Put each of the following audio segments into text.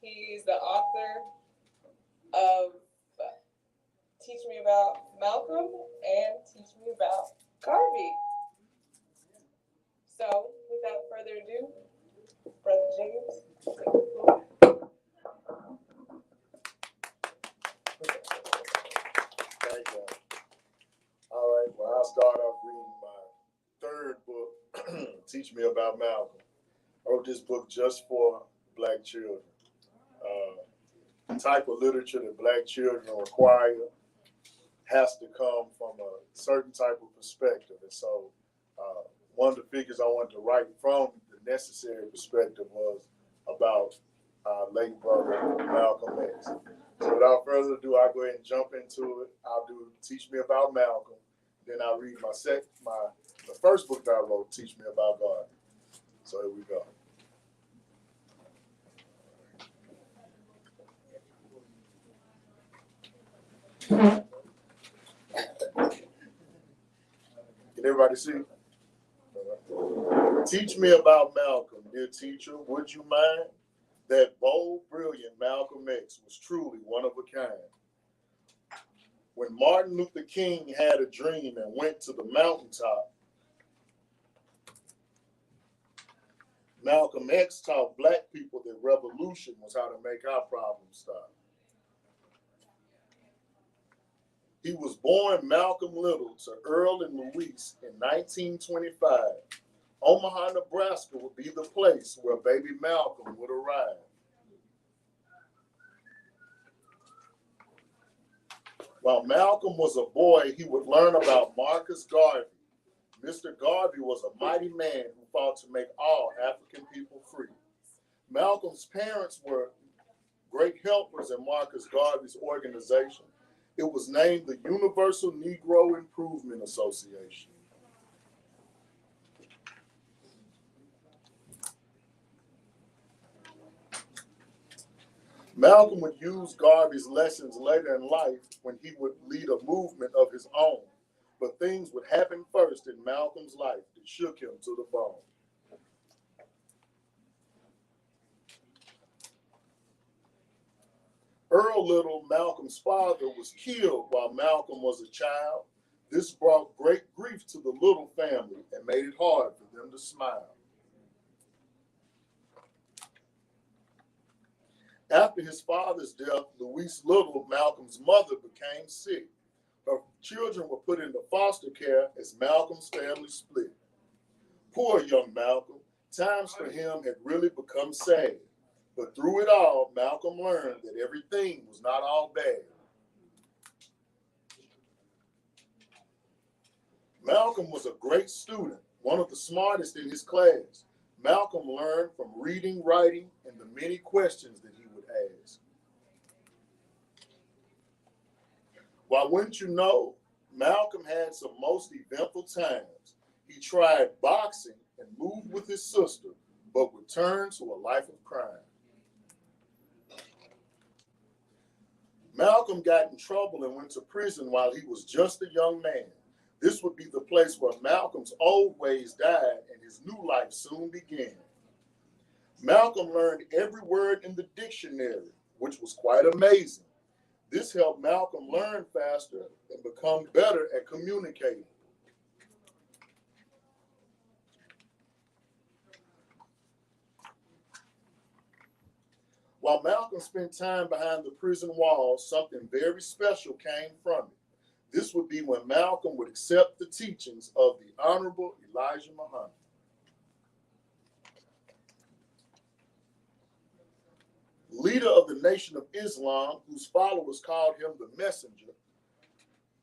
He's the author of Teach Me About Malcolm and Teach Me About Garvey. So, without further ado, Brother James, take the floor. Thank you. All right, well, I'll start off reading my third book, Teach Me About Malcolm. I wrote this book just for Black children. The type of literature that Black children require has to come from a certain type of perspective. And so one of the figures I wanted to write from the necessary perspective was about late brother Malcolm X. So without further ado, I'll go ahead and jump into it. I'll do Teach Me About Malcolm. Then I'll read the first book that I wrote, Teach Me About God. So here we go. Can everybody see? Teach me about Malcolm, dear teacher. Would you mind? That bold, brilliant Malcolm X was truly one of a kind. When Martin Luther King had a dream and went to the mountaintop, Malcolm X taught Black people that revolution was how to make our problems stop. He was born Malcolm Little to Earl and Louise in 1925. Omaha, Nebraska would be the place where baby Malcolm would arrive. While Malcolm was a boy, he would learn about Marcus Garvey. Mr. Garvey was a mighty man who fought to make all African people free. Malcolm's parents were great helpers in Marcus Garvey's organization. It was named the Universal Negro Improvement Association. Malcolm would use Garvey's lessons later in life when he would lead a movement of his own. But things would happen first in Malcolm's life that shook him to the bone. Earl Little, Malcolm's father, was killed while Malcolm was a child. This brought great grief to the Little family and made it hard for them to smile. After his father's death, Louise Little, Malcolm's mother, became sick. Her children were put into foster care as Malcolm's family split. Poor young Malcolm, times for him had really become sad. But through it all, Malcolm learned that everything was not all bad. Malcolm was a great student, one of the smartest in his class. Malcolm learned from reading, writing, and the many questions that he would ask. Why, wouldn't you know, Malcolm had some most eventful times. He tried boxing and moved with his sister, but returned to a life of crime. Malcolm got in trouble and went to prison while he was just a young man. This would be the place where Malcolm's old ways died and his new life soon began. Malcolm learned every word in the dictionary, which was quite amazing. This helped Malcolm learn faster and become better at communicating. While Malcolm spent time behind the prison walls, something very special came from it. This would be when Malcolm would accept the teachings of the Honorable Elijah Muhammad. Leader of the Nation of Islam, whose followers called him the Messenger,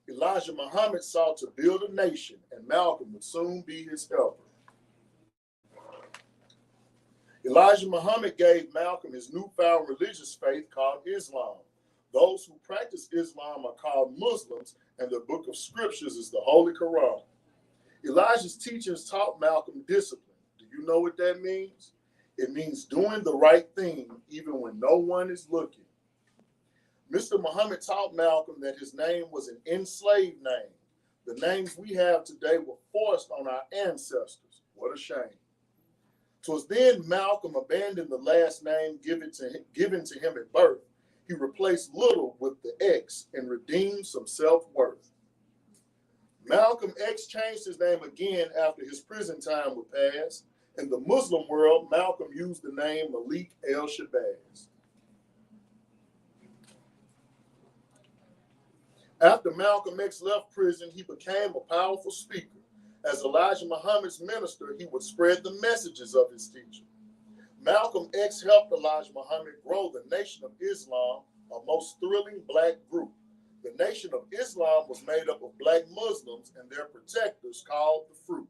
Elijah Muhammad sought to build a nation, and Malcolm would soon be his helper. Elijah Muhammad gave Malcolm his newfound religious faith called Islam. Those who practice Islam are called Muslims, and the book of scriptures is the Holy Quran. Elijah's teachings taught Malcolm discipline. Do you know what that means? It means doing the right thing even when no one is looking. Mr. Muhammad taught Malcolm that his name was an enslaved name. The names we have today were forced on our ancestors. What a shame. 'Twas then Malcolm abandoned the last name given to him at birth. He replaced little with the X and redeemed some self-worth. Malcolm X changed his name again after his prison time would pass. In the Muslim world, Malcolm used the name Malik el-Shabazz. After Malcolm X left prison, he became a powerful speaker. As Elijah Muhammad's minister, he would spread the messages of his teaching. Malcolm X helped Elijah Muhammad grow the Nation of Islam, a most thrilling black group. The Nation of Islam was made up of black Muslims and their protectors called the Fruit.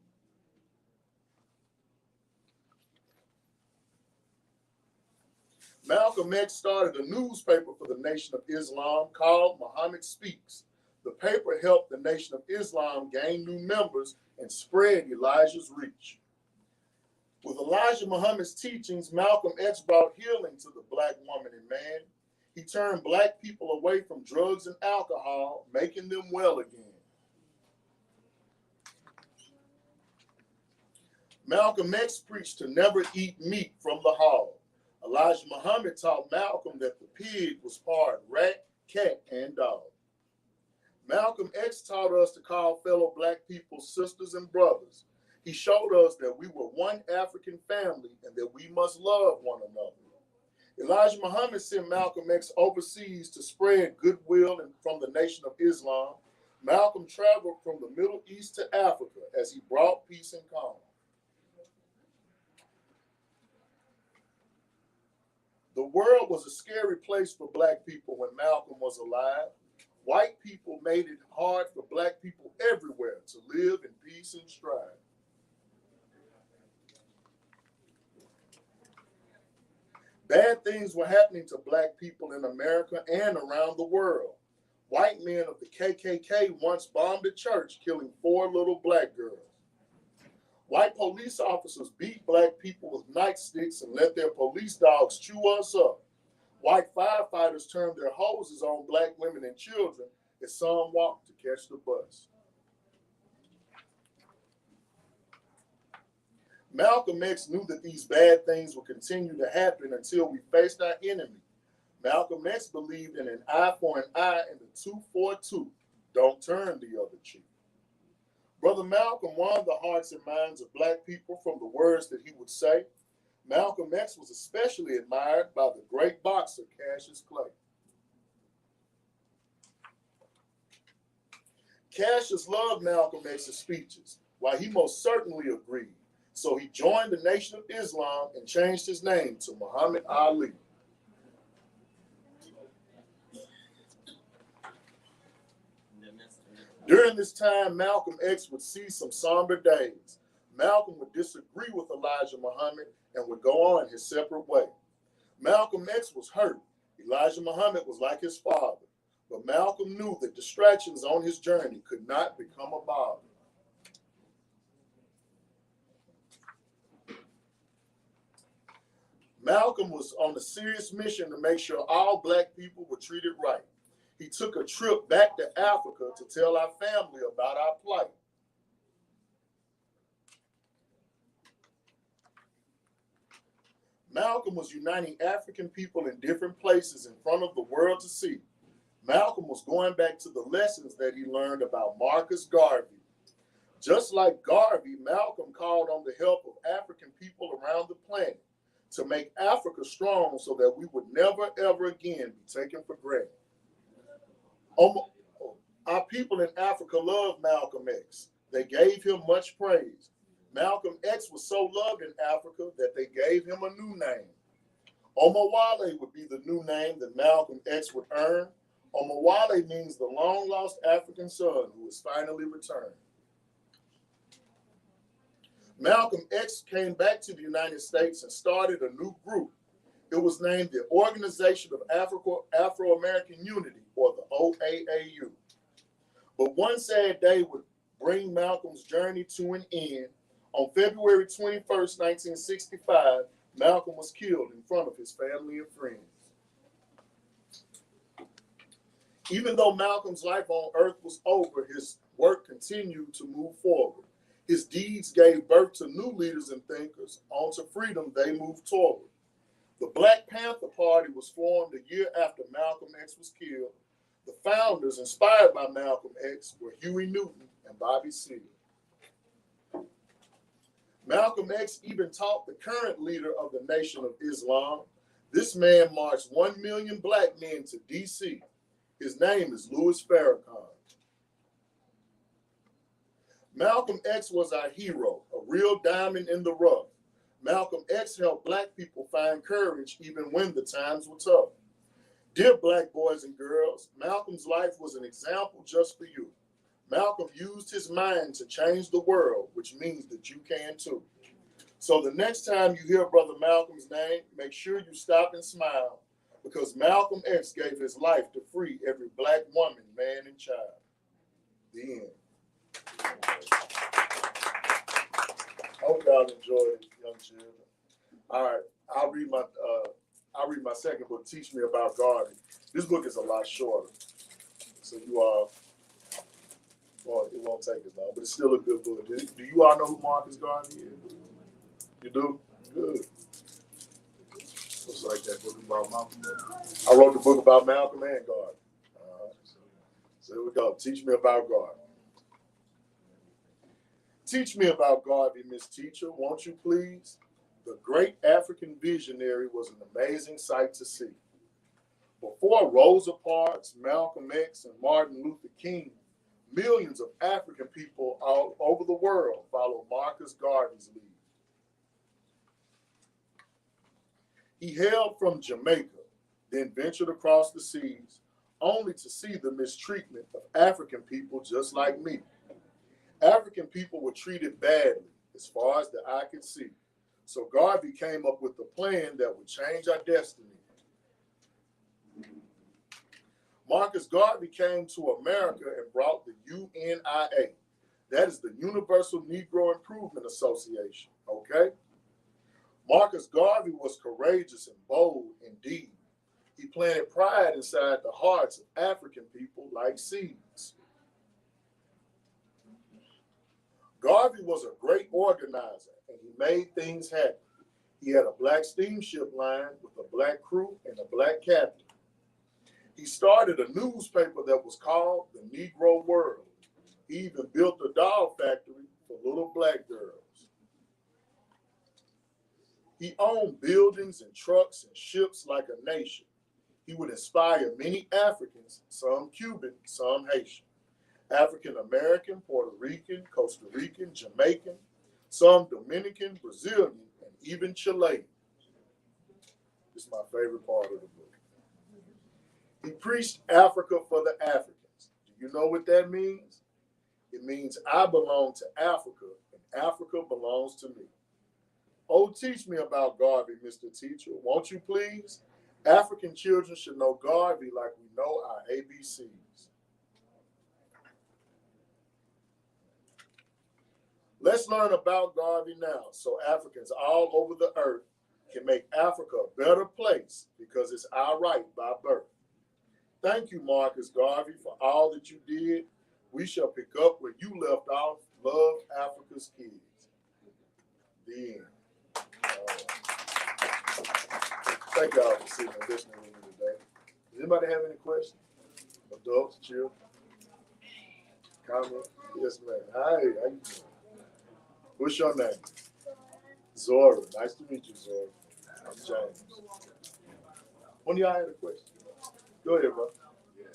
Malcolm X started a newspaper for the Nation of Islam called Muhammad Speaks. The paper helped the Nation of Islam gain new members and spread Elijah's reach. With Elijah Muhammad's teachings, Malcolm X brought healing to the black woman and man. He turned black people away from drugs and alcohol, making them well again. Malcolm X preached to never eat meat from the hog. Elijah Muhammad taught Malcolm that the pig was part rat, cat, and dog. Malcolm X taught us to call fellow black people sisters and brothers. He showed us that we were one African family and that we must love one another. Elijah Muhammad sent Malcolm X overseas to spread goodwill from the Nation of Islam. Malcolm traveled from the Middle East to Africa as he brought peace and calm. The world was a scary place for black people when Malcolm was alive. White people made it hard for black people everywhere to live in peace and strife. Bad things were happening to black people in America and around the world. White men of the KKK once bombed a church, killing 4 little black girls. White police officers beat black people with nightsticks and let their police dogs chew us up. White firefighters turned their hoses on black women and children as some walked to catch the bus. Malcolm X knew that these bad things would continue to happen until we faced our enemy. Malcolm X believed in an eye for an eye and a tooth for a tooth. Don't turn the other cheek. Brother Malcolm won the hearts and minds of black people from the words that he would say. Malcolm X was especially admired by the great boxer Cassius Clay. Cassius loved Malcolm X's speeches, while he most certainly agreed. So he joined the Nation of Islam and changed his name to Muhammad Ali. During this time, Malcolm X would see some somber days. Malcolm would disagree with Elijah Muhammad and would go on his separate way. Malcolm X was hurt. Elijah Muhammad was like his father. But Malcolm knew that distractions on his journey could not become a bother. Malcolm was on a serious mission to make sure all black people were treated right. He took a trip back to Africa to tell our family about our plight. Malcolm was uniting African people in different places in front of the world to see. Malcolm was going back to the lessons that he learned about Marcus Garvey. Just like Garvey, Malcolm called on the help of African people around the planet to make Africa strong so that we would never, ever again be taken for granted. Our people in Africa loved Malcolm X. They gave him much praise. Malcolm X was so loved in Africa that they gave him a new name. Omawale would be the new name that Malcolm X would earn. Omawale means the long-lost African son who is finally returned. Malcolm X came back to the United States and started a new group. It was named the Organization of Afro-American Unity, or the OAAU. But one sad day would bring Malcolm's journey to an end. On February 21st, 1965, Malcolm was killed in front of his family and friends. Even though Malcolm's life on earth was over, his work continued to move forward. His deeds gave birth to new leaders and thinkers. On to freedom they moved toward. The Black Panther Party was formed a year after Malcolm X was killed. The founders, inspired by Malcolm X, were Huey Newton and Bobby Seale. Malcolm X even taught the current leader of the Nation of Islam. This man marched 1 million black men to D.C. His name is Louis Farrakhan. Malcolm X was our hero, a real diamond in the rough. Malcolm X helped black people find courage even when the times were tough. Dear black boys and girls, Malcolm's life was an example just for you. Malcolm used his mind to change the world, which means that you can too. So the next time you hear Brother Malcolm's name, make sure you stop and smile, because Malcolm X gave his life to free every black woman, man, and child. The end. Hope y'all enjoyed it, young children. All right, I'll read my second book, Teach Me About Garvey. This book is a lot shorter, so you all, well, it won't take as long, but it's still a good book. Do you all know who Marcus Garvey is? You do? Good. Looks like that book about Malcolm. I wrote the book about Malcolm and Garvey. So here we go. Teach me about Garvey. Teach me about Garvey, Miss Teacher, won't you please? The great African visionary was an amazing sight to see. Before Rosa Parks, Malcolm X, and Martin Luther King, millions of African people all over the world followed Marcus Garvey's lead. He hailed from Jamaica, then ventured across the seas, only to see the mistreatment of African people just like me. African people were treated badly, as far as the eye could see. So Garvey came up with a plan that would change our destiny. Marcus Garvey came to America and brought the UNIA. That is the Universal Negro Improvement Association, okay? Marcus Garvey was courageous and bold indeed. He planted pride inside the hearts of African people like seeds. Garvey was a great organizer, and he made things happen. He had a black steamship line with a black crew and a black captain. He started a newspaper that was called The Negro World. He even built a doll factory for little black girls. He owned buildings and trucks and ships like a nation. He would inspire many Africans, some Cuban, some Haitian, African American, Puerto Rican, Costa Rican, Jamaican, some Dominican, Brazilian, and even Chilean. This is my favorite part of the book. He preached Africa for the Africans. Do you know what that means? It means I belong to Africa, and Africa belongs to me. Oh, teach me about Garvey, Mr. Teacher, won't you please? African children should know Garvey like we know our ABCs. Let's learn about Garvey now so Africans all over the earth can make Africa a better place because it's our right by birth. Thank you, Marcus Garvey, for all that you did. We shall pick up where you left off. Love Africa's kids. The end. Thank y'all for sitting and listening to me today. Does anybody have any questions? Adults, children? Comment? Yes, ma'am. Hi, how you doing? What's your name? Zora. Nice to meet you, Zora. I'm James. One of y'all had a question? Go ahead, bro. Yeah.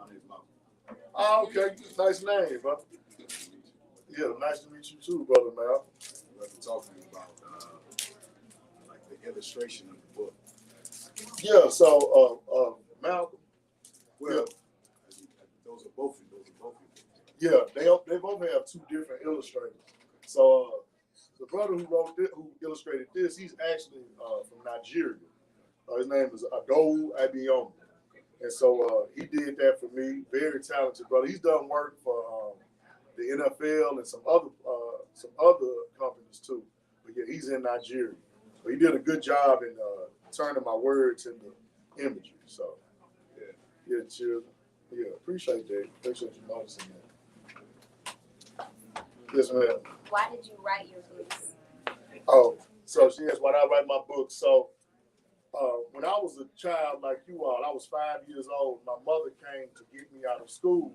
My name's Malcolm. Oh, okay. Nice name, bro. Yeah, nice to meet you too, brother Mal. We're talking about like the illustration of the book. Yeah, so Malcolm. Well, those are both of you. Yeah, they both have two different illustrators. So the brother who illustrated this, he's actually from Nigeria. His name is Adowu Abiyomi. And so he did that for me. Very talented brother. He's done work for the NFL and some other companies too. But yeah, he's in Nigeria. But he did a good job in turning my words into imagery. So yeah, children. Yeah, appreciate that. Appreciate you noticing that. Yes, ma'am. Why did you write your books? Oh, so she asked why I write my book. So when I was a child like you all, I was 5 years old. My mother came to get me out of school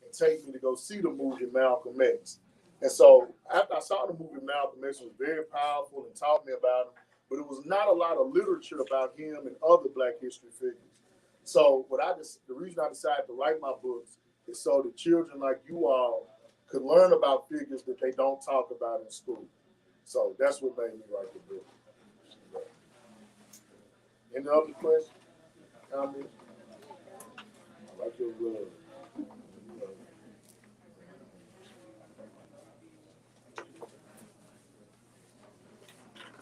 and take me to go see the movie Malcolm X. And so after I saw the movie Malcolm X, it was very powerful and taught me about him, but it was not a lot of literature about him and other Black history figures. So the reason I decided to write my books is so that children like you all could learn about figures that they don't talk about in school. So that's what made me write the book. Any other questions? Comments? I like your love.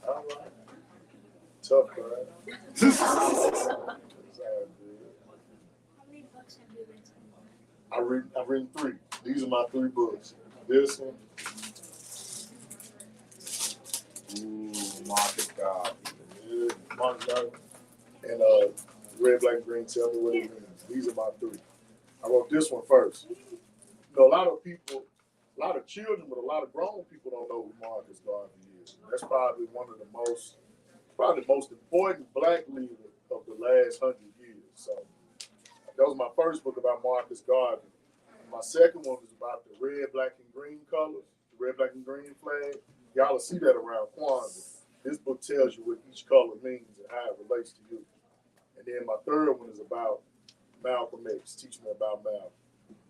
All right. Tough, right? How many books have you written? I've written 3. These are my 3 books. This one. Ooh, Marcus Garvey. Mark Garvey. And Red, Black, and Green, Tell Me What It Means. These are my 3. I wrote this one first. You know, a lot of people, a lot of children, but a lot of grown people don't know who Marcus Garvey is. That's probably probably the most important Black leader of the last 100 years. So that was my first book about Marcus Garvey. My second one was about the red, black, and green colors, the red, black, and green flag. Y'all will see that around Kwanzaa. This book tells you what each color means and how it relates to you. And then my third one is about Malcolm X, teach me about Malcolm.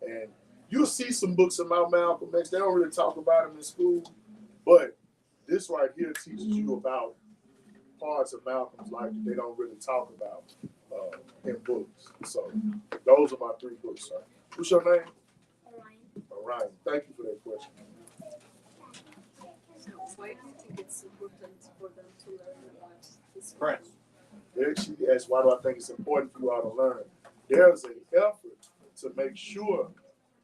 And you'll see some books about Malcolm X. They don't really talk about him in school, but this right here teaches you about parts of Malcolm's life that they don't really talk about in books. So those are my 3 books, sir. What's your name? Orion. Thank you for that question. So why do you think it's important for them to learn about this? Prince. She asked, why do I think it's important for you all to learn? There's an effort to make sure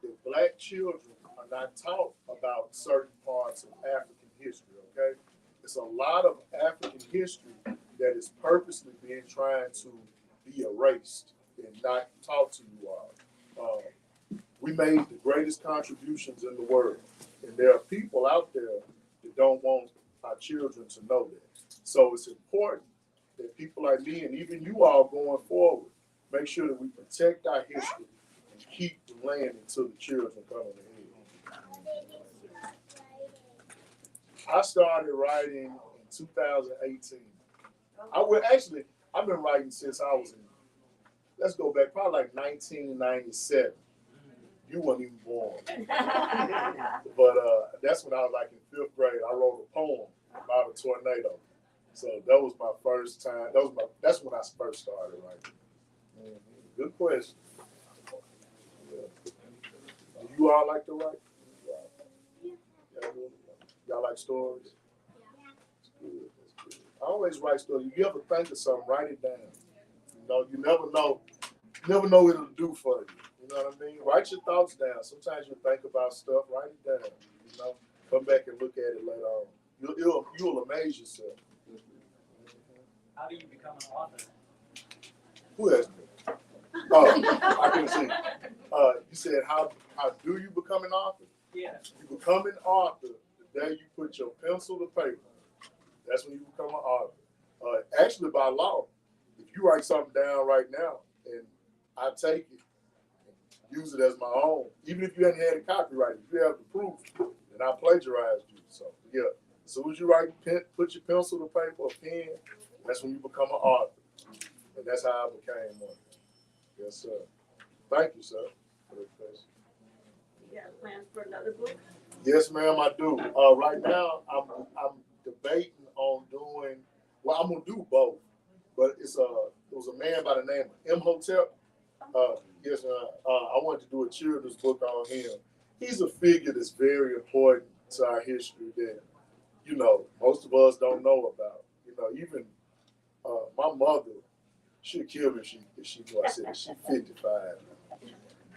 that Black children are not taught about certain parts of African history, okay? It's a lot of African history that is purposely being trying to be erased and not taught to you all. We made the greatest contributions in the world, and there are people out there that don't want our children to know that. So it's important that people like me and even you all going forward make sure that we protect our history and keep the land until the children come ahead. I started writing in 2018. I've been writing since I was let's go back, probably like 1997. You weren't even born. But that's when I was like in 5th grade. I wrote a poem about a tornado. So that was my first time. That's when I first started writing. Mm-hmm. Good question. Yeah. Do you all like to write? Yeah. Y'all like stories? Yeah. That's good. That's good. I always write stories. If you ever think of something, write it down. You know, you never know what it'll do for you. You know what I mean? Write your thoughts down. Sometimes you think about stuff, write it down. You know, come back and look at it later on. You'll amaze yourself. How do you become an author? Who asked me? Oh, I couldn't see. You said, how do you become an author? Yeah. You become an author the day you put your pencil to paper. That's when you become an author. Actually, by law, if you write something down right now and I take it and use it as my own, even if you hadn't had it copyrighted, if you have the proof, then I plagiarized you. So, yeah, as soon as you put your pencil to paper or pen, that's when you become an author. And that's how I became one. Yes, sir. Thank you, sir, for the question. You got plans for another book? Yes, ma'am, I do. Right now, I'm debating on doing. Well, I'm gonna do both, but it was a man by the name of Imhotep. Yes, I wanted to do a children's book on him. He's a figure that's very important to our history that most of us don't know about. Even my mother, she'd kill me if she knew I said that. She's 55.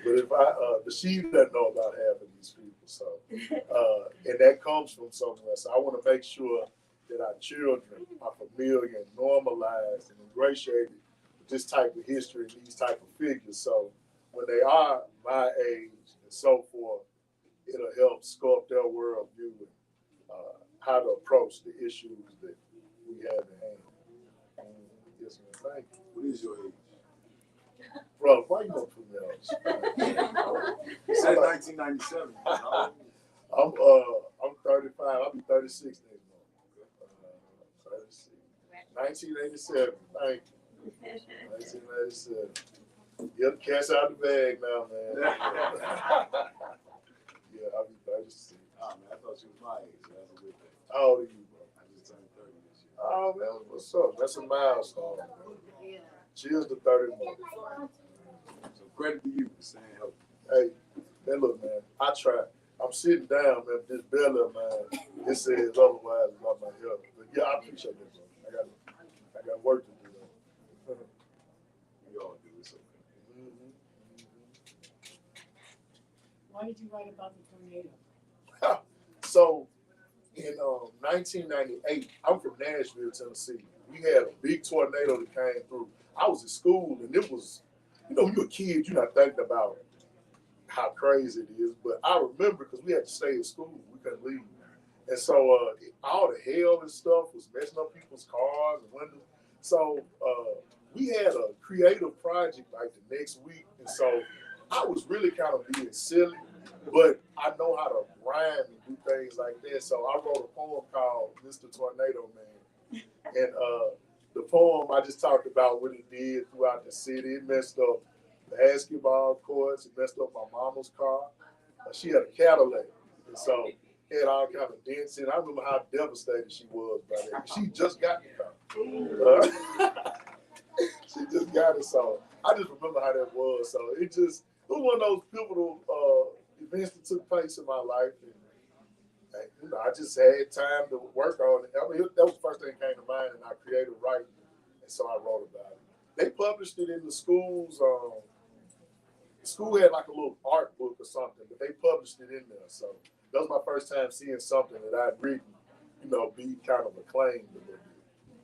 But she doesn't know about half of these people. So, and that comes from somewhere. So I want to make sure that our children are familiar and normalized and ingratiated with this type of history and these type of figures. So when they are my age and so forth, it'll help sculpt their worldview and how to approach the issues that we have at hand. Yes, man. Thank you. What is your age? Bro, why you gonna put me on the spot? You said 1997. I'm 35. I'll be 36 next month. 36. 1987. Thank you. 1987. Get the cat's out the bag now, man. Yeah, I'll be 36. Oh, man, I thought you was my age. So that's a good thing. How old are you, bro? I just turned 30 this year. Oh, man, what's up? That's a milestone, bro. Yeah. Cheers to 30 months. So credit to you for staying healthy. Hey, man, look, man, I try. I'm sitting down, man, this belly of mine, it says otherwise about my health. But yeah, I appreciate that, bro. I got work to do, though. We all do. It's okay. Mm-hmm. Why did you write about the tornado? So, in 1998, I'm from Nashville, Tennessee. We had a big tornado that came through. I was in school, and it was, when you're a kid, you're not thinking about how crazy it is. But I remember because we had to stay in school. We couldn't leave. And so all the hail and stuff was messing up people's cars and windows. So we had a creative project like the next week. And so I was really kind of being silly, but I know how to rhyme and do things like that. So I wrote a poem called Mr. Tornado Man. And the poem, I just talked about what it did throughout the city. It messed up the basketball courts. It messed up my mama's car. She had a Cadillac. And so it had all kind of dents in it. I remember how devastated she was by that. She just got the car. She just got it. So I just remember how that was. So it was one of those pivotal events that took place in my life. And I just had time to work on it. I mean, that was the first thing that came to mind, and I created writing. And so I wrote about it. They published it in the schools. The school had like a little art book or something, but they published it in there. So that was my first time seeing something that I'd written, be kind of acclaimed a little bit.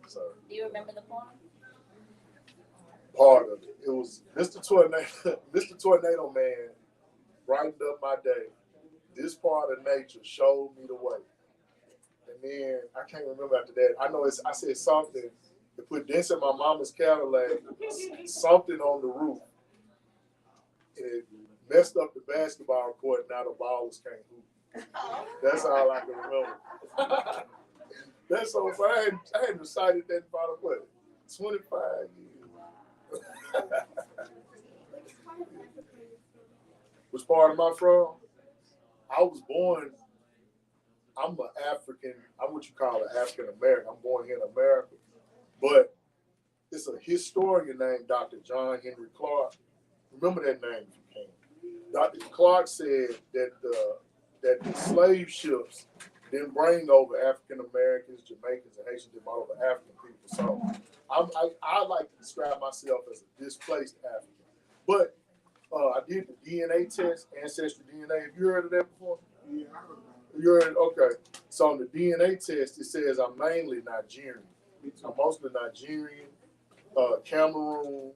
So Do you remember the poem? part of it. It was Mr. Tornado Man brightened up my day. This part of nature showed me the way. And then I can't remember after that. I know I said something to put dents in my mama's Cadillac, something on the roof. It messed up the basketball court, and now the ballers can't hoop. That's all I can remember. That's so funny. I hadn't recited that in about 25 years. Which part am I from? I was born, I'm an African, I'm what you call an African American. I'm born here in America. But it's a historian named Dr. John Henry Clark. Remember that name if you can. Dr. Clark said that the slave ships didn't bring over African Americans, Jamaicans, and Haitians, they brought over African people. So I like to describe myself as a displaced African. But I did the DNA test, Ancestry DNA. Have you heard of that before? Yeah. You heard it? Okay. So on the DNA test, it says I'm mainly Nigerian. I'm mostly Nigerian, Cameroon,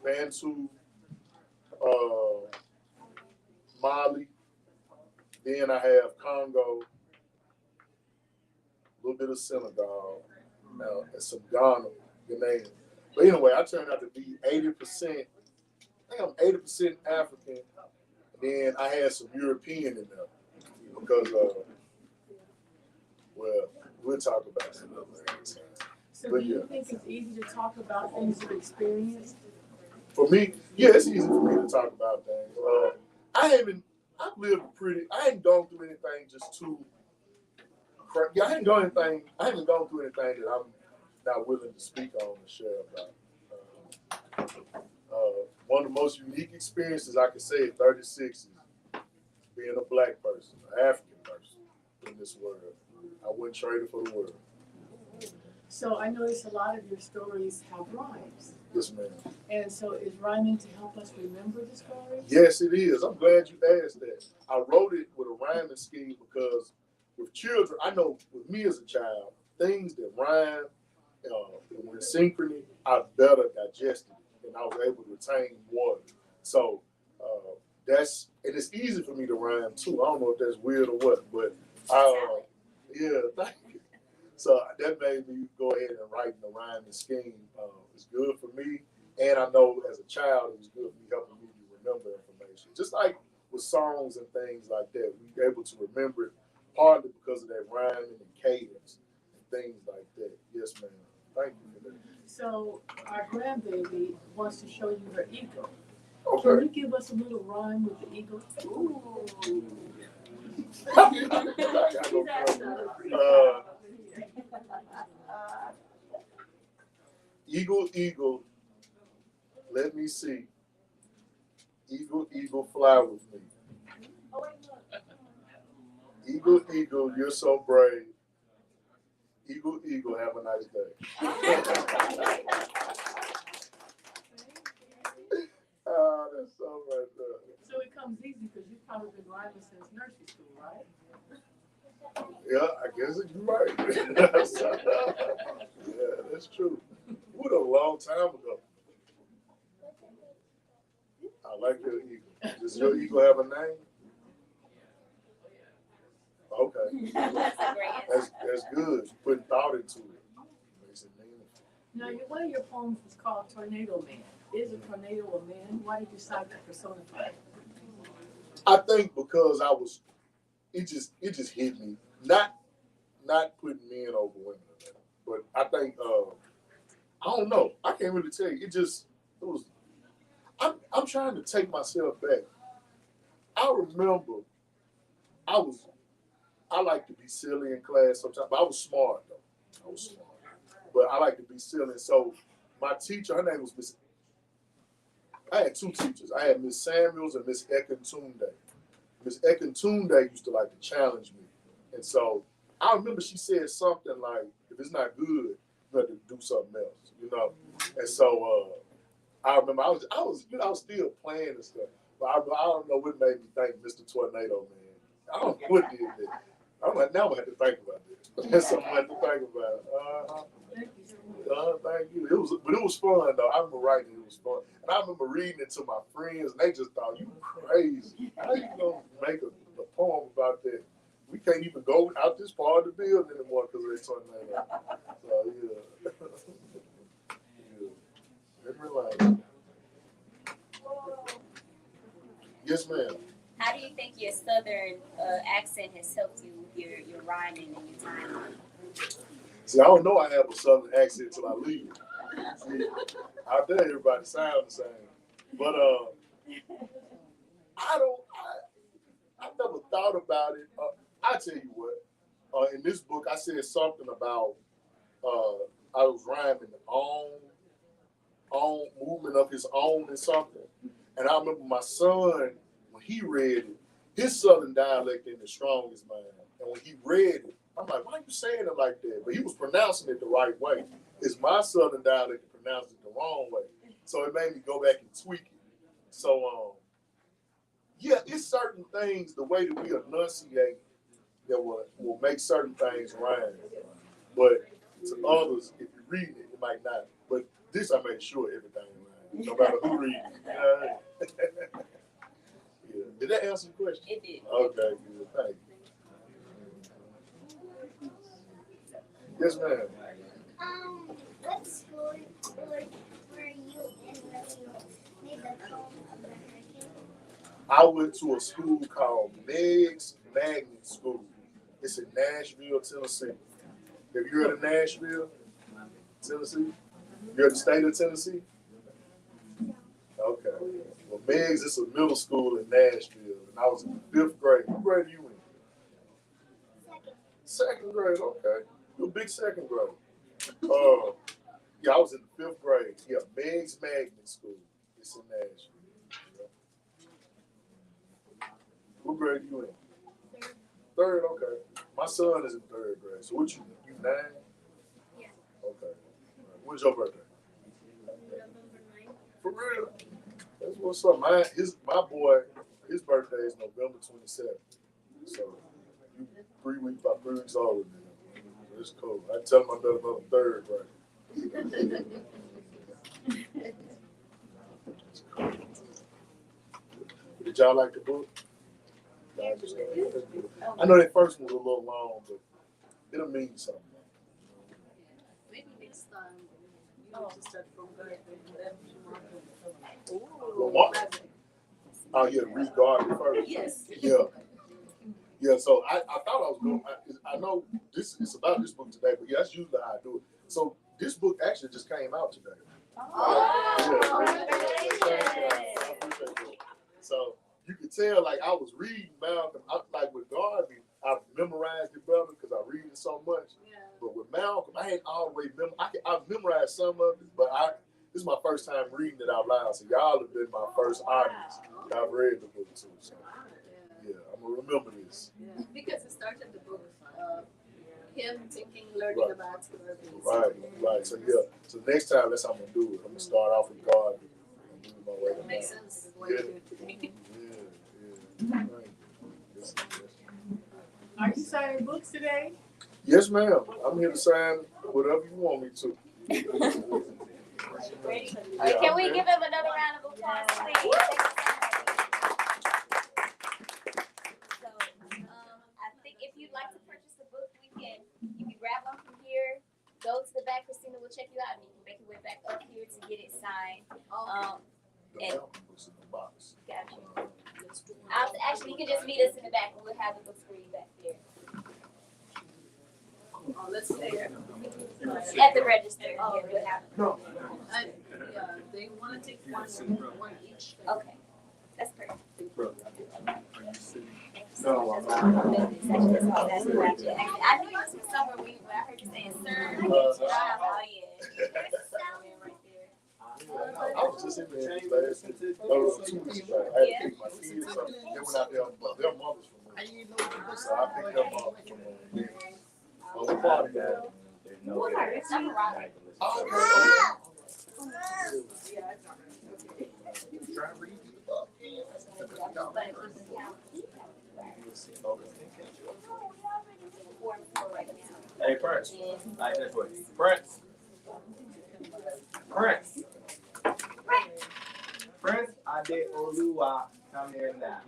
Bantu, Mali. Then I have Congo, a little bit of Senegal, and some Ghana, Ghanaian. But anyway, I turned out to be 80%. I think I'm 80% African. Then I had some European in there because, we'll talk about that another time. So But do you yeah. think it's easy to talk about things you've experienced? For me, yeah, it's easy for me to talk about things. I ain't gone through anything just too. I haven't gone through anything that I'm not willing to speak on and share about. One of the most unique experiences I can say at 36 is being a black person, an African person in this world. I wouldn't trade it for the world. So I notice a lot of your stories have rhymes. Yes, ma'am. And so is rhyming to help us remember the stories? Yes, it is. I'm glad you asked that. I wrote it with a rhyming scheme because with children, I know with me as a child, things that rhyme, with synchrony, I better digested it and I was able to retain more. So and it's easy for me to rhyme too. I don't know if that's weird or what, but yeah, thank you. So that made me go ahead and write the rhyming scheme. It's good for me, and I know as a child it was good for me, helping me to remember information. Just like with songs and things like that, we were able to remember it partly because of that rhyming and cadence and things like that. Yes, ma'am. Thank you for that. So our grandbaby wants to show you her eagle. Can Okay. you give us a little rhyme with the eagle? Ooh. Eagle, eagle, let me see. Eagle, eagle, fly with me. Eagle, eagle, you're so brave. Eagle, eagle, have a nice day. Oh, that's so right there. So it comes easy because you've probably been rhyming since nursery school, right? Yeah, I guess you're right. Yeah, that's true. What a long time ago. I like your eagle. Does your eagle have a name? Okay. That's a great answer. That's good. Putting thought into it. Makes it meaningful. Now, one of your poems was called Tornado Man. Is a tornado a man? Why did you decide to personify it? I think because it just hit me. Not putting men over women, but I think I don't know. I can't really tell you. It was. I'm trying to take myself back. I remember I like to be silly in class sometimes, but I was smart though. I was smart, but I like to be silly. So my teacher, her name was Miss. I had two teachers. I had Miss Samuels and Miss Ekintunde. Miss Ekintunde used to like to challenge me, and so I remember she said something like, "If it's not good, you have to do something else," you know. And so I remember I was still playing and stuff, but I don't know what made me think Mr. Tornado Man. I don't know what did that. I'm like, now I have to think about this. That's something I have to think about. Thank you so much. Thank you. It was fun though. I remember writing it was fun, and I remember reading it to my friends, and they just thought you crazy. How you gonna make a poem about that? We can't even go out this part of the building anymore because of that tornado. So yeah, yeah. Didn't realize. Yes, ma'am. How do you think your southern accent has helped you with your rhyming and your timing? See, I don't know I have a southern accent till I leave. See, out there everybody sounds the same. But I never thought about it. I tell you what, in this book I said something about I was rhyming on movement of his own and something. And I remember my son, when he read it, his southern dialect ain't the strongest mine. And when he read it, I'm like, why are you saying it like that? But he was pronouncing it the right way. It's my southern dialect that pronounced it the wrong way. So it made me go back and tweak it. So yeah, it's certain things, the way that we enunciate that will make certain things rhyme. But to others, if you read it, it might not. But this I made sure everything rhymes, no matter who reads it. Yeah. Did that answer your question? It did. Okay, good. Thank you. Yes, ma'am. What school were you in when you made the poem American? I went to a school called Meg's Magnet School. It's in Nashville, Tennessee. Have you heard of Nashville, Tennessee? You heard the state of Tennessee? Okay. Well, Meg's is a middle school in Nashville, and I was in the 5th grade. What grade are you in? Second grade, okay. You're a big second grade. Yeah, I was in the 5th grade. Yeah, Meg's Magnet School. It's in Nashville. Yeah. What grade are you in? Third, okay. My son is in 3rd grade. So what you 9? Yeah. Okay. When's your birthday? November 9th. For real? That's what's up. My boy, his birthday is November 27th. So you 3 weeks, about 3 weeks older than him. It's cool. I tell him I better go to 3rd grade. It's cool. Did y'all like the book? I know that first one was a little long, but it'll mean something. Maybe next time you need to start from Garvey and then you want to. Well, what? Oh, yeah, read Garvey first. Yes. Yeah. Yeah, so I thought I was going. I know this is about this book today, but yeah, that's usually how I do it. So this book actually just came out today. So you could tell, like I was reading Malcolm. Like with Garvey, I've memorized it better because I read it so much. Yeah. But with Malcolm, I ain't always I've memorized some of it, but this is my first time reading it out loud. So y'all have been my first audience that I've read the book to. So yeah, I'm gonna remember this. Yeah. Because it started the book, him thinking, learning about Garvey. Right. So yeah, so next time that's how I'm gonna do it. I'm gonna start off with Garvey and move my way to Makes Malcolm. sense. What you do today. Yeah. Are you signing books today? Yes, ma'am. I'm here to sign whatever you want me to. Ready? Yeah, Can we I'm give him another round of applause, please? So, I think if you'd like to purchase the book, you can grab one from here, go to the back. Christina will check you out, and you can make your way back up here to get it signed. The Malcolm books in the box. Gotcha. Actually, you can just meet us in the back, and we'll have the books for you back there Let's say at the register. Yeah, we'll have it. No. they want to take one each. Okay, that's perfect. No, I'm not. I knew you was from somewhere when I heard you saying sir. Oh yeah. I was just in there last 2 weeks ago. I had to pick my kids up. They went out there, their mothers from there. So I picked them up from there. What part of that? Hey, Prince. Like this way. Prince. Prince. Prince, I did Oluwa. Come here now.